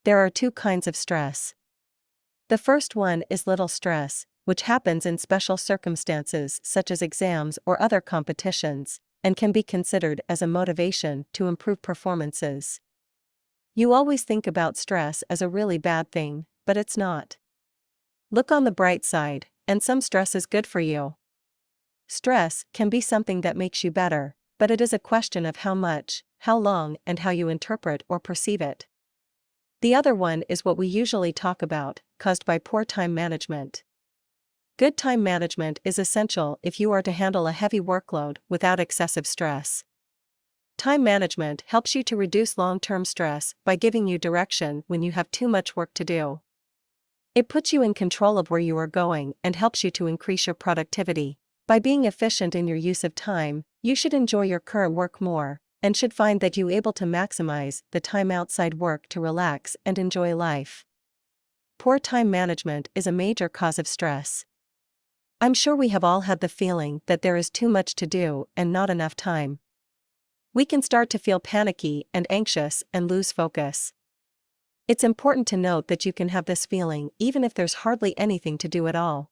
There are two kinds of stress. The first one is little stress, which happens in special circumstances such as exams or other competitions, and can be considered as a motivation to improve performances. You always think about stress as a really bad thing, but it's not. Look on the bright side, and some stress is good for you. Stress can be something that makes you better, but it is a question of how much, how long, and how you interpret or perceive it. The other one is what we usually talk about, caused by poor time management. Good time management is essential if you are to handle a heavy workload without excessive stress. Time management helps you to reduce long-term stress by giving you direction when you have too much work to do. It puts you in control of where you are going and helps you to increase your productivity. By being efficient in your use of time, you should enjoy your current work more, and should find that you able to maximize the time outside work to relax and enjoy life. Poor time management is a major cause of stress. I'm sure we have all had the feeling that there is too much to do and not enough time. We can start to feel panicky and anxious and lose focus. It's important to note that you can have this feeling even if there's hardly anything to do at all.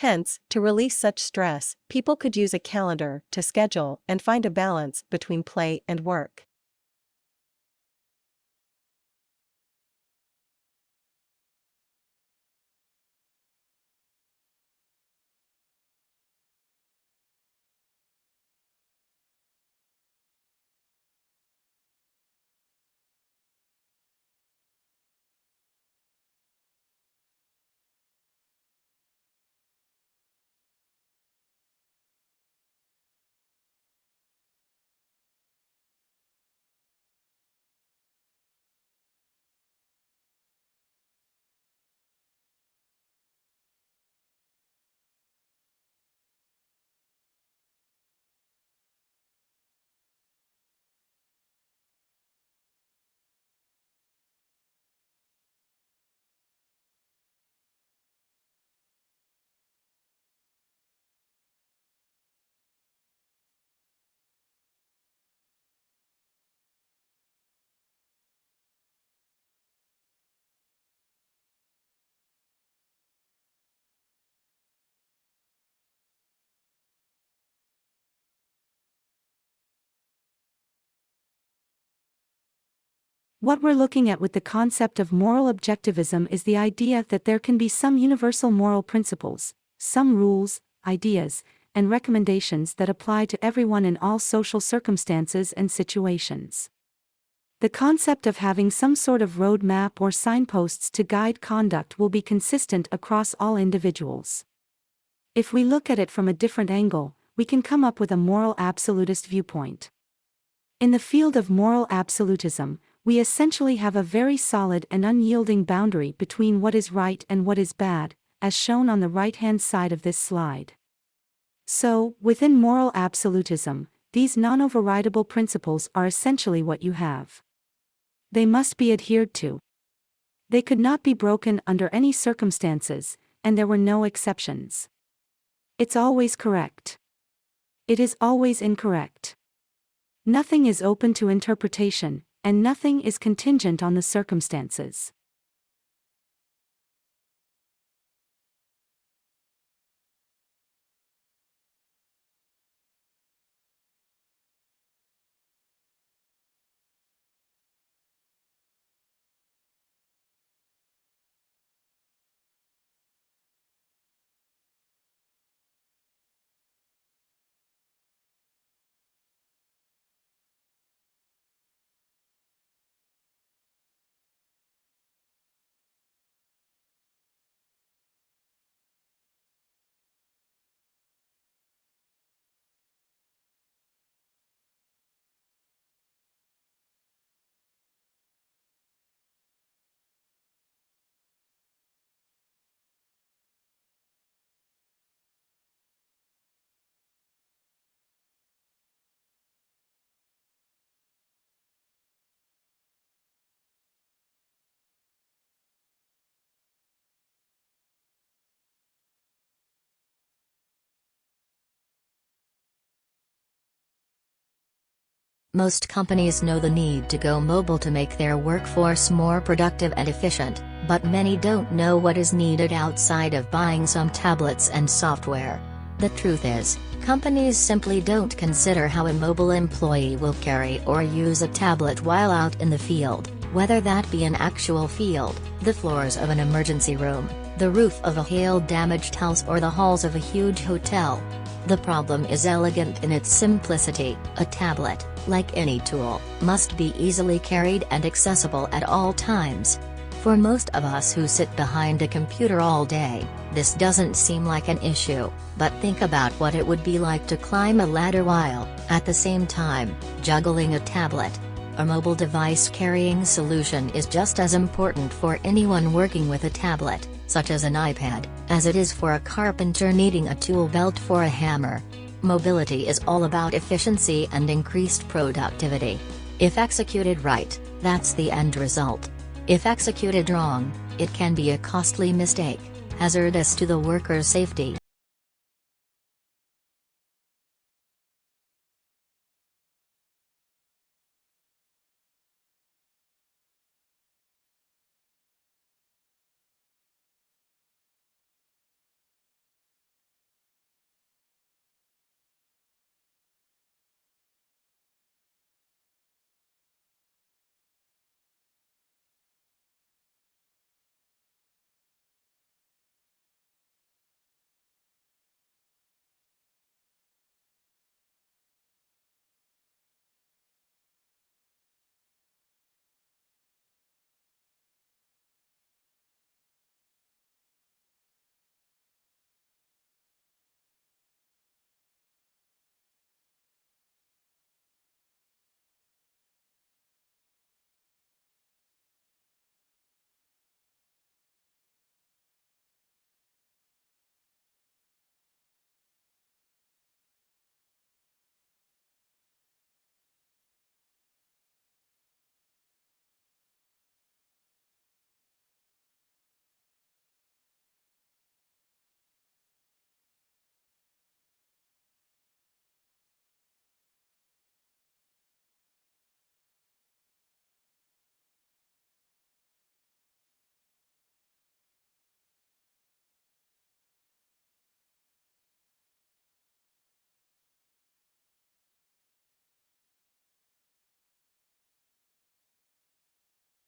Hence, to release such stress, people could use a calendar to schedule and find a balance between play and work. What we're looking at with the concept of moral objectivism is the idea that there can be some universal moral principles, some rules, ideas, and recommendations that apply to everyone in all social circumstances and situations. The concept of having some sort of roadmap or signposts to guide conduct will be consistent across all individuals. If we look at it from a different angle, we can come up with a moral absolutist viewpoint. In the field of moral absolutism, we essentially have a very solid and unyielding boundary between what is right and what is bad, as shown on the right-hand side of this slide. So, within moral absolutism, these non-overridable principles are essentially what you have. They must be adhered to. They could not be broken under any circumstances, and there were no exceptions. It's always correct. It is always incorrect. Nothing is open to interpretation, and nothing is contingent on the circumstances. Most companies know the need to go mobile to make their workforce more productive and efficient, but many don't know what is needed outside of buying some tablets and software. The truth is, companies simply don't consider how a mobile employee will carry or use a tablet while out in the field, whether that be an actual field, the floors of an emergency room, the roof of a hail-damaged house, or the halls of a huge hotel. The problem is elegant in its simplicity. A tablet, like any tool, must be easily carried and accessible at all times. For most of us who sit behind a computer all day, this doesn't seem like an issue, but think about what it would be like to climb a ladder while, at the same time, juggling a tablet. A mobile device carrying solution is just as important for anyone working with a tablet, such as an iPad, as it is for a carpenter needing a tool belt for a hammer. Mobility is all about efficiency and increased productivity. If executed right, that's the end result. If executed wrong, it can be a costly mistake, hazardous to the worker's safety.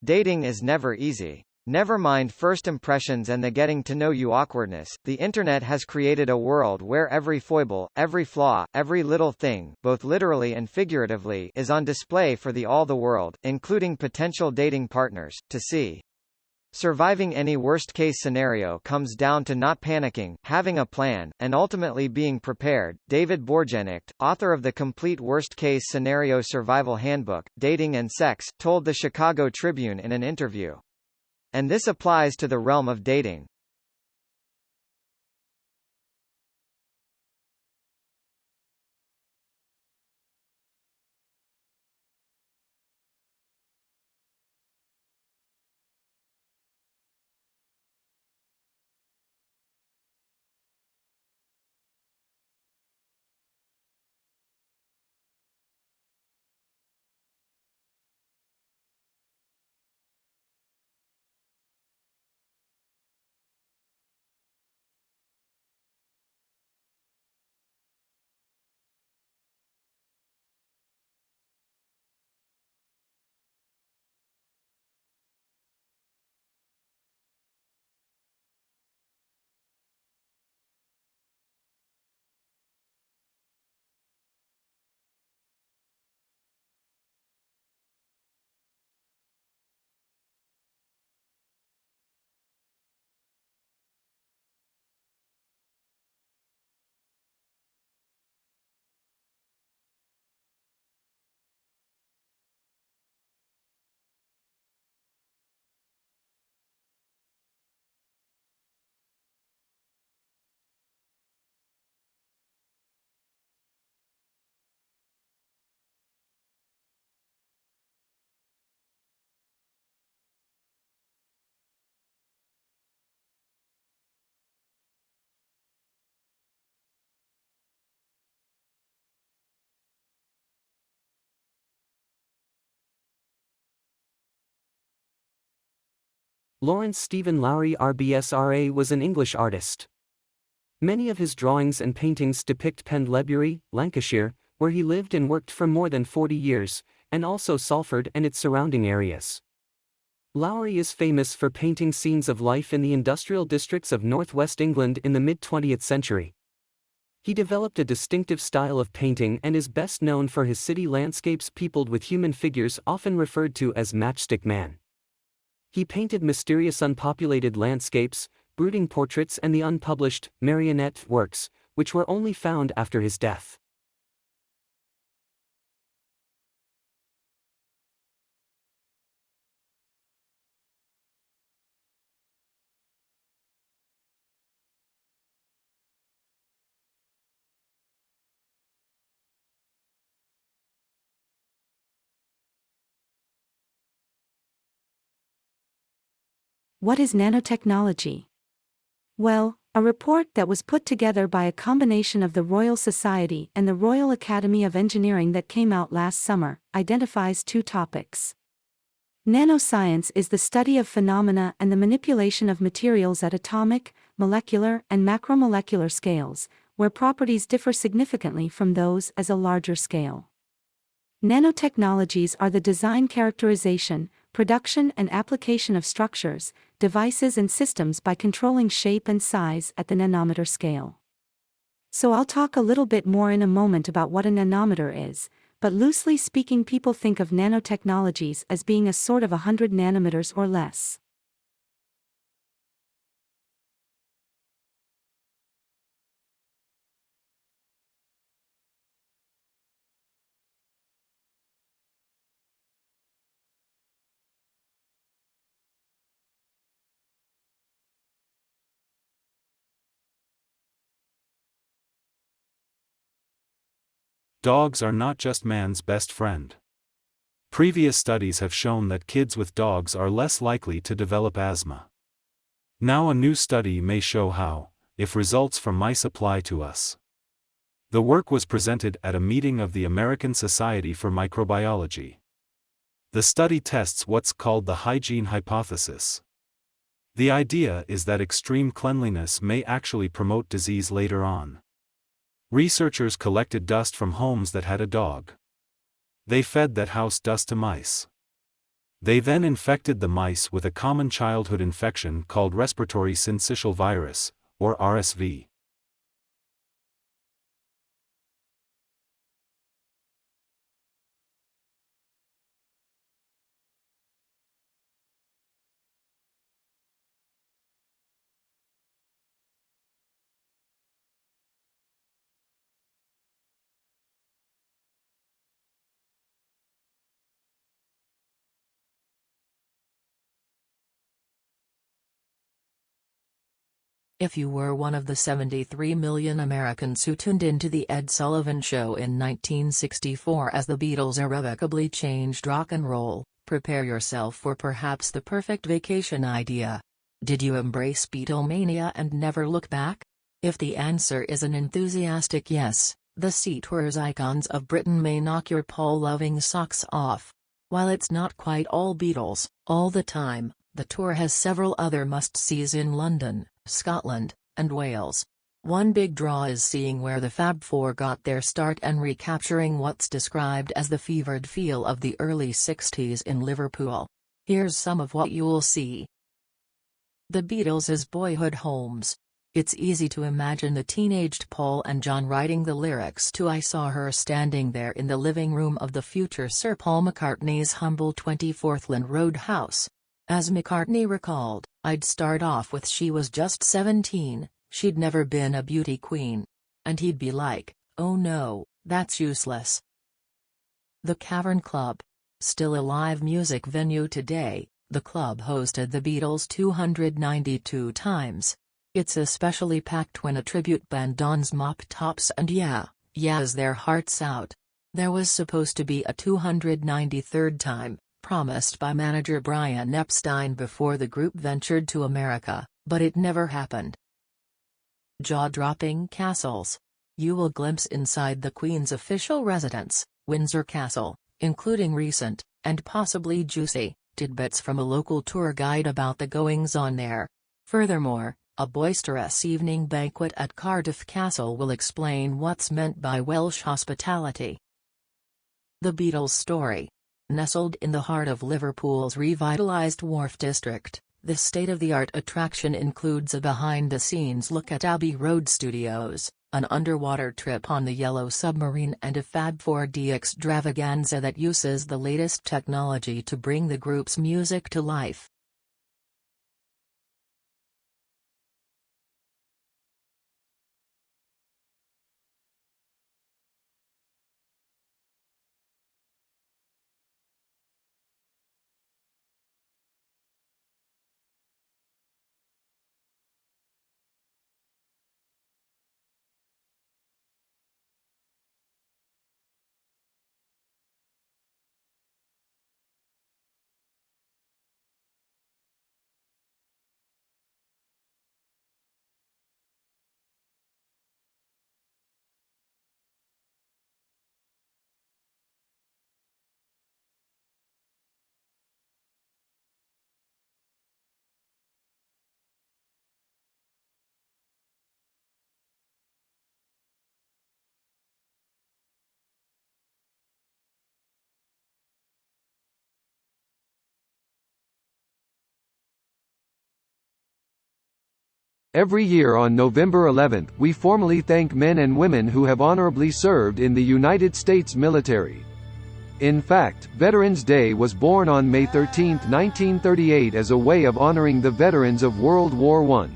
Dating is never easy. Never mind first impressions and the getting to know you awkwardness. The internet has created a world where every foible, every flaw, every little thing, both literally and figuratively, is on display for all the world, including potential dating partners, to see. Surviving any worst-case scenario comes down to not panicking, having a plan, and ultimately being prepared. David Borjanicht, author of the complete worst-case scenario survival handbook, Dating and Sex, told the Chicago Tribune in an interview. And this applies to the realm of dating. Lawrence Stephen Lowry RBSRA was an English artist. Many of his drawings and paintings depict Pendlebury, Lancashire, where he lived and worked for more than 40 years, and also Salford and its surrounding areas. Lowry is famous for painting scenes of life in the industrial districts of northwest England in the mid-20th century. He developed a distinctive style of painting and is best known for his city landscapes peopled with human figures often referred to as Matchstick Man. He painted mysterious unpopulated landscapes, brooding portraits and the unpublished marionette works, which were only found after his death. What is nanotechnology? Well, a report that was put together by a combination of the Royal Society and the Royal Academy of Engineering that came out last summer, identifies two topics. Nanoscience is the study of phenomena and the manipulation of materials at atomic, molecular, and macromolecular scales, where properties differ significantly from those at a larger scale. Nanotechnologies are the design, characterization, production and application of structures, devices and systems by controlling shape and size at the nanometer scale. So I'll talk a little bit more in a moment about what a nanometer is, but loosely speaking, people think of nanotechnologies as being a sort of 100 nanometers or less. Dogs are not just man's best friend. Previous studies have shown that kids with dogs are less likely to develop asthma. Now a new study may show how, if results from mice apply to us. The work was presented at a meeting of the American Society for Microbiology. The study tests what's called the hygiene hypothesis. The idea is that extreme cleanliness may actually promote disease later on. Researchers collected dust from homes that had a dog. They fed that house dust to mice. They then infected the mice with a common childhood infection called respiratory syncytial virus, or RSV. If you were one of the 73 million Americans who tuned into the Ed Sullivan Show in 1964 as the Beatles irrevocably changed rock and roll, prepare yourself for perhaps the perfect vacation idea. Did you embrace Beatlemania and never look back? If the answer is an enthusiastic yes, the Sea Tour's Icons of Britain may knock your Paul-loving socks off. While it's not quite all Beatles, all the time, the tour has several other must-sees in London, Scotland, and Wales. One big draw is seeing where the Fab Four got their start and recapturing what's described as the fevered feel of the early 60s in Liverpool. Here's some of what you'll see. The Beatles' boyhood homes. It's easy to imagine the teenaged Paul and John writing the lyrics to I Saw Her standing there in the living room of the future Sir Paul McCartney's humble 24th Road house. As McCartney recalled, I'd start off with she was just 17, she'd never been a beauty queen. And he'd be like, oh no, that's useless. The Cavern Club. Still a live music venue today, the club hosted the Beatles 292 times. It's especially packed when a tribute band dons mop tops and yeahs their hearts out. There was supposed to be a 293rd time, promised by manager Brian Epstein before the group ventured to America, but it never happened. Jaw-dropping castles. You will glimpse inside the Queen's official residence, Windsor Castle, including recent, and possibly juicy, tidbits from a local tour guide about the goings-on there. Furthermore, a boisterous evening banquet at Cardiff Castle will explain what's meant by Welsh hospitality. The Beatles story. Nestled in the heart of Liverpool's revitalised Wharf District, this state-of-the-art attraction includes a behind-the-scenes look at Abbey Road Studios, an underwater trip on the Yellow Submarine and a Fab 4D extravaganza that uses the latest technology to bring the group's music to life. Every year on November 11, we formally thank men and women who have honorably served in the United States military. In fact, Veterans Day was born on May 13, 1938 as a way of honoring the veterans of World War I.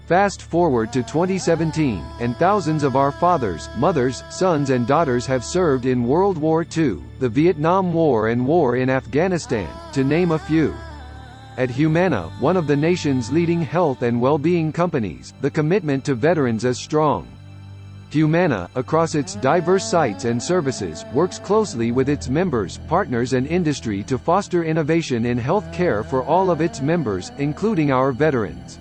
Fast forward to 2017, and thousands of our fathers, mothers, sons and daughters have served in World War II, the Vietnam War and war in Afghanistan, to name a few. At Humana, one of the nation's leading health and well-being companies, the commitment to veterans is strong. Humana, across its diverse sites and services, works closely with its members, partners and industry to foster innovation in health care for all of its members, including our veterans.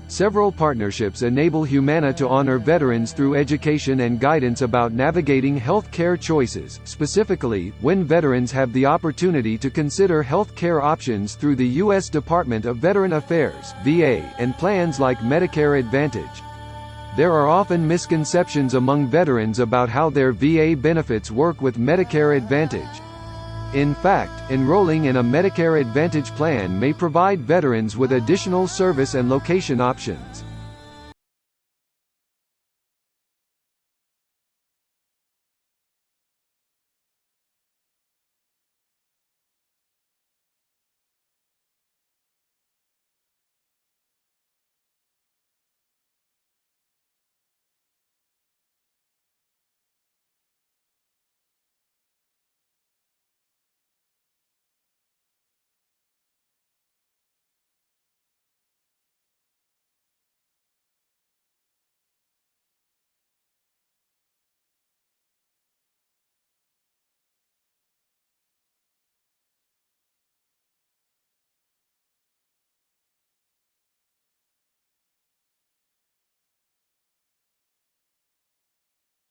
Several partnerships enable Humana to honor veterans through education and guidance about navigating health care choices, specifically, when veterans have the opportunity to consider health care options through the U.S. Department of Veteran Affairs (VA) and plans like Medicare Advantage. There are often misconceptions among veterans about how their VA benefits work with Medicare Advantage. In fact, enrolling in a Medicare Advantage plan may provide veterans with additional service and location options.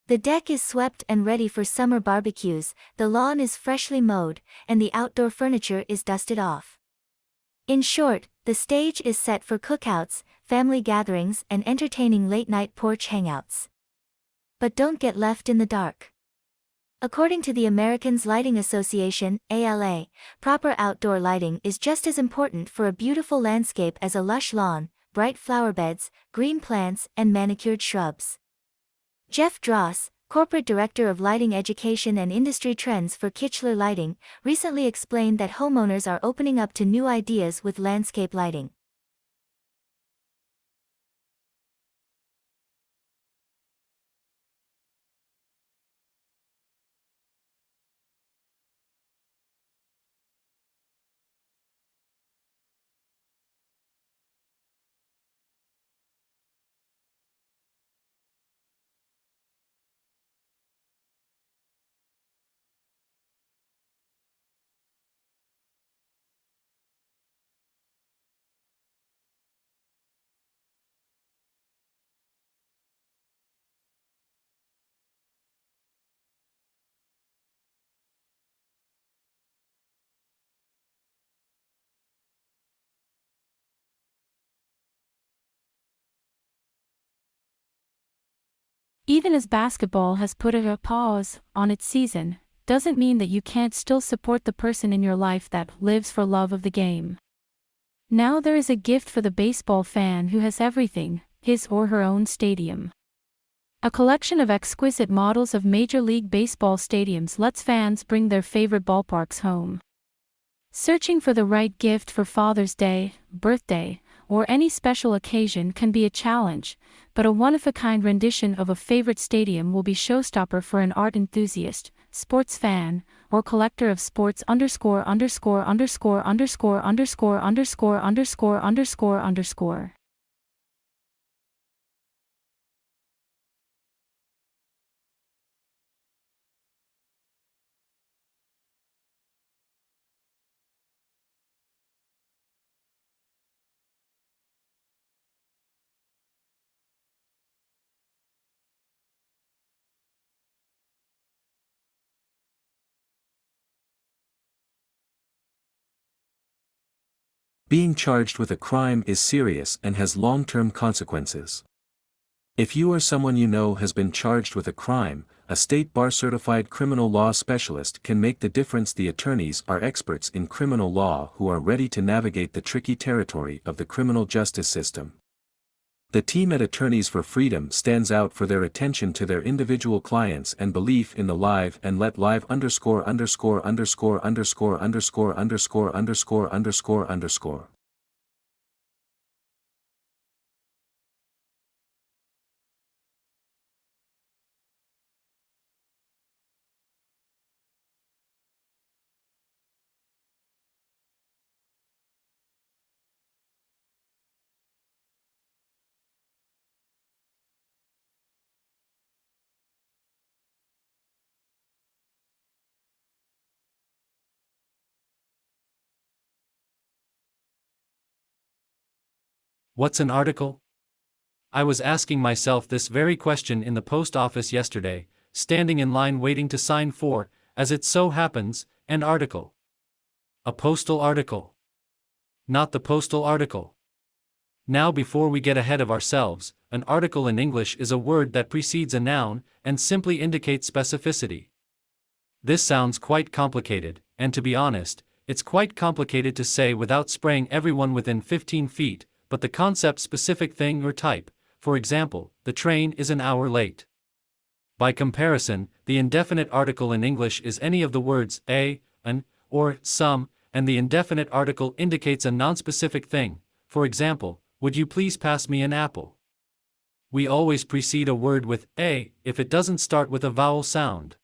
The deck is swept and ready for summer barbecues, the lawn is freshly mowed, and the outdoor furniture is dusted off. In short, the stage is set for cookouts, family gatherings and entertaining late-night porch hangouts. But don't get left in the dark. According to the Americans Lighting Association, ALA, proper outdoor lighting is just as important for a beautiful landscape as a lush lawn, bright flower beds, green plants and manicured shrubs. Jeff Dross, Corporate Director of Lighting Education and Industry Trends for Kichler Lighting, recently explained that homeowners are opening up to new ideas with landscape lighting. Even as basketball has put a pause on its season, doesn't mean that you can't still support the person in your life that lives for love of the game. Now there is a gift for the baseball fan who has everything, his or her own stadium. A collection of exquisite models of Major League Baseball stadiums lets fans bring their favorite ballparks home. Searching for the right gift for Father's Day, birthday, or any special occasion can be a challenge, but a one-of-a-kind rendition of a favorite stadium will be showstopper for an art enthusiast, sports fan, or collector of sports _________________________ Being charged with a crime is serious and has long-term consequences. If you or someone you know has been charged with a crime, a state bar-certified criminal law specialist can make the difference. The attorneys are experts in criminal law who are ready to navigate the tricky territory of the criminal justice system. The team at Attorneys for Freedom stands out for their attention to their individual clients and belief in the live and let live ______________________________________________________________________________________________________________________:. What's an article? I was asking myself this very question in the post office yesterday, standing in line waiting to sign for, as it so happens, an article. A postal article. Not the postal article. Now, before we get ahead of ourselves, an article in English is a word that precedes a noun and simply indicates specificity. This sounds quite complicated, and to be honest, it's quite complicated to say without spraying everyone within 15 feet, but the concept specific thing or type, for example, the train is an hour late. By comparison, the indefinite article in English is any of the words a, an, or some, and the indefinite article indicates a nonspecific thing, for example, would you please pass me an apple? We always precede a word with a if it doesn't start with a vowel sound.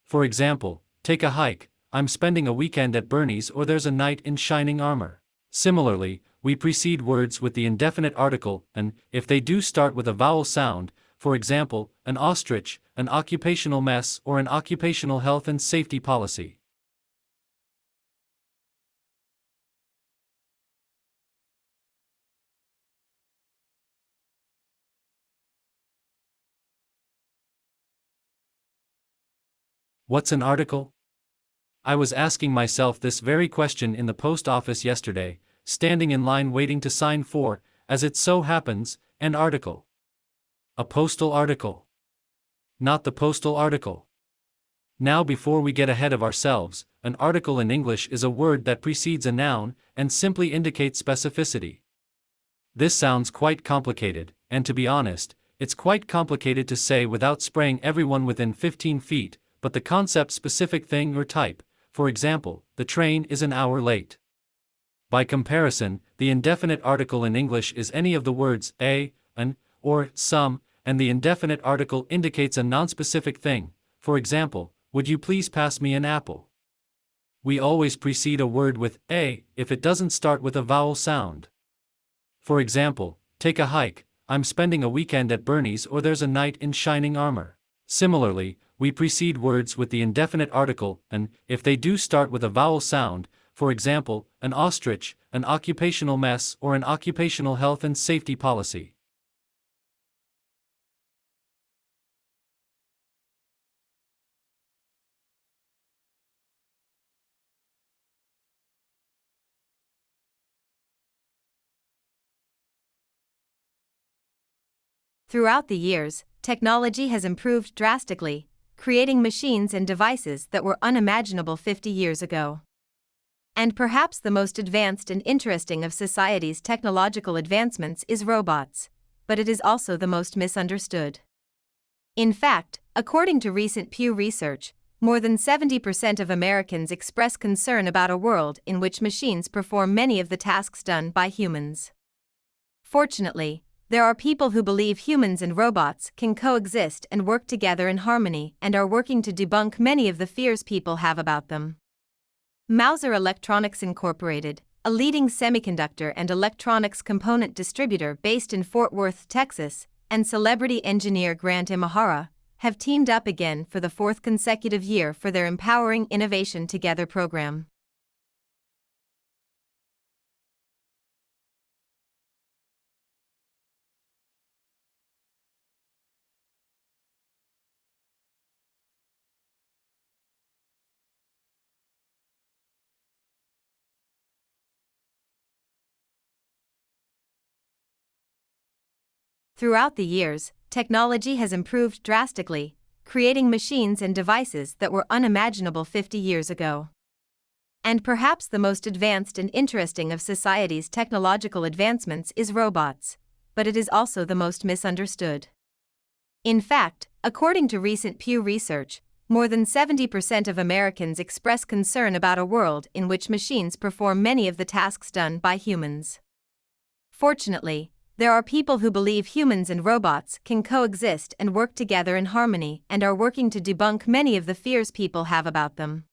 For example, take a hike, I'm spending a weekend at Bernie's, or there's a knight in shining armor. Similarly, we precede words with the indefinite article an if they do start with a vowel sound, for example, an ostrich, an occupational mess, or an occupational health and safety policy. What's an article? I was asking myself this very question in the post office yesterday, standing in line waiting to sign for, as it so happens, an article. A postal article. Not the postal article. Now, before we get ahead of ourselves, an article in English is a word that precedes a noun and simply indicates specificity. This sounds quite complicated, and to be honest, it's quite complicated to say without spraying everyone within 15 feet, but the concept specific thing or type, for example, the train is an hour late. By comparison, the indefinite article in English is any of the words a, an, or some, and the indefinite article indicates a nonspecific thing, for example, would you please pass me an apple? We always precede a word with a if it doesn't start with a vowel sound. For example, take a hike, I'm spending a weekend at Bernie's, or there's a knight in shining armor. Similarly, we precede words with the indefinite article an if they do start with a vowel sound, for example, an ostrich, an occupational mess, or an occupational health and safety policy. Throughout the years, technology has improved drastically, creating machines and devices that were unimaginable 50 years ago. And perhaps the most advanced and interesting of society's technological advancements is robots, but it is also the most misunderstood. In fact, according to recent Pew Research, more than 70% of Americans express concern about a world in which machines perform many of the tasks done by humans. Fortunately, there are people who believe humans and robots can coexist and work together in harmony and are working to debunk many of the fears people have about them. Mouser Electronics Incorporated, a leading semiconductor and electronics component distributor based in Fort Worth, Texas, and celebrity engineer Grant Imahara, have teamed up again for the fourth consecutive year for their Empowering Innovation Together program. Throughout the years, technology has improved drastically, creating machines and devices that were unimaginable 50 years ago. And perhaps the most advanced and interesting of society's technological advancements is robots, but it is also the most misunderstood. In fact, according to recent Pew Research, more than 70% of Americans express concern about a world in which machines perform many of the tasks done by humans. Fortunately, there are people who believe humans and robots can coexist and work together in harmony and are working to debunk many of the fears people have about them.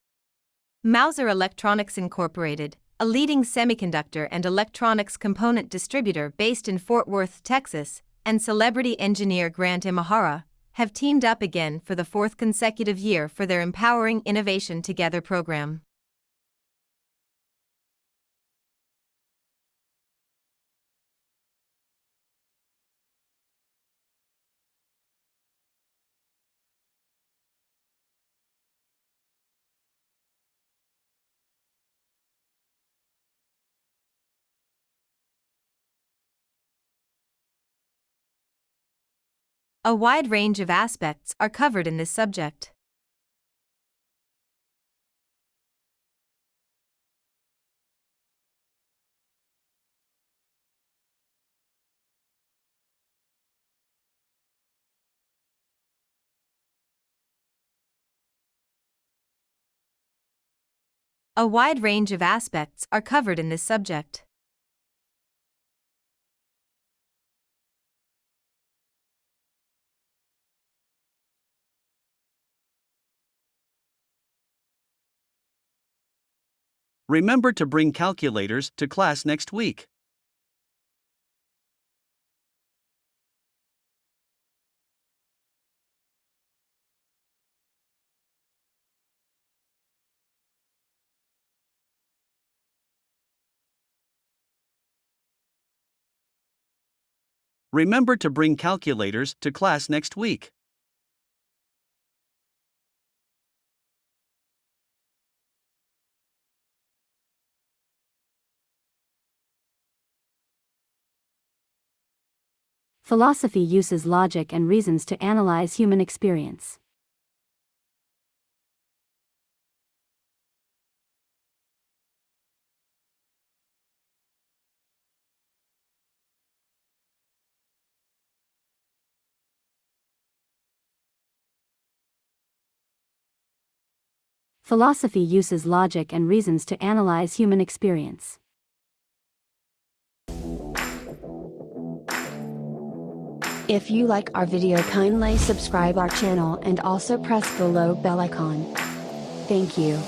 Mouser Electronics Incorporated, a leading semiconductor and electronics component distributor based in Fort Worth, Texas, and celebrity engineer Grant Imahara, have teamed up again for the fourth consecutive year for their Empowering Innovation Together program. A wide range of aspects are covered in this subject. A wide range of aspects are covered in this subject. Remember to bring calculators to class next week. Remember to bring calculators to class next week. Philosophy uses logic and reasons to analyze human experience. Philosophy uses logic and reasons to analyze human experience. If you like our video, kindly subscribe our channel and also press below bell icon. Thank you.